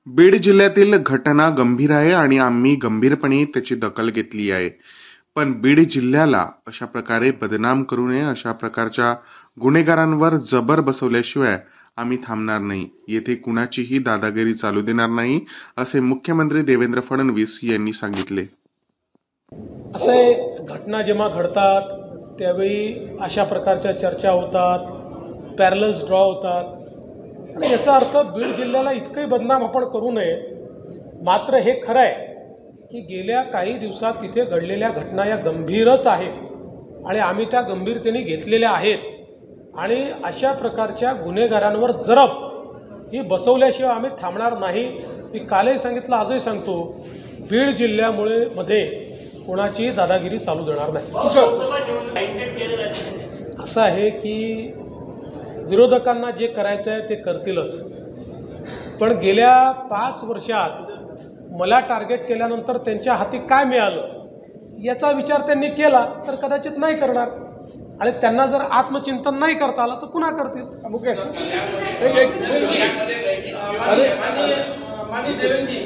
बीड जिल्ह्यातील घटना गंभीर आहे आणि आम्ही गंभीरपणे त्याची दखल घेतली आहे. पण बीड जिल्ह्याला अशा प्रकारे बदनाम करू नये, अशा प्रकारच्या गुन्हेगारांवर जबर बसवल्याशिवाय आम्ही थांबणार नाही. येथे कुणाचीही दादागिरी चालू देणार नाही, असे मुख्यमंत्री देवेंद्र फडणवीस यांनी सांगितले. असे घटना जेव्हा घडतात त्यावेळी अशा प्रकारच्या चर्चा होतात, पॅरलल्स ड्रॉ होतात आणि याचा अर्थ बीड जिल्ह्याला इतकंही बदनाम आपण करू नये. मात्र हे खरं आहे की गेल्या काही दिवसात तिथे घडलेल्या घटना या गंभीरच आहेत आणि आम्ही त्या गंभीरतेने घेतलेल्या आहेत आणि अशा प्रकारच्या गुन्हेगारांवर जरब ही बसवल्याशिवाय आम्ही थांबणार नाही. मी कालही सांगितलं, आजही सांगतो, बीड जिल्ह्यामुळे मध्ये कोणाची दादागिरी चालू देणार नाही. असं आहे की विरोधकांना जे करायचं आहे ते करतीलच, पण गेल्या 5 वर्षात मला टार्गेट केल्यानंतर त्यांच्या हाती काय मिळालं याचा विचार त्यांनी केला तर कदाचित नाही करणार आणि त्यांना जर आत्मचिंतन नाही करता आलं तर पुन्हा करतील. मुकेश माननीय देवेंद्रजी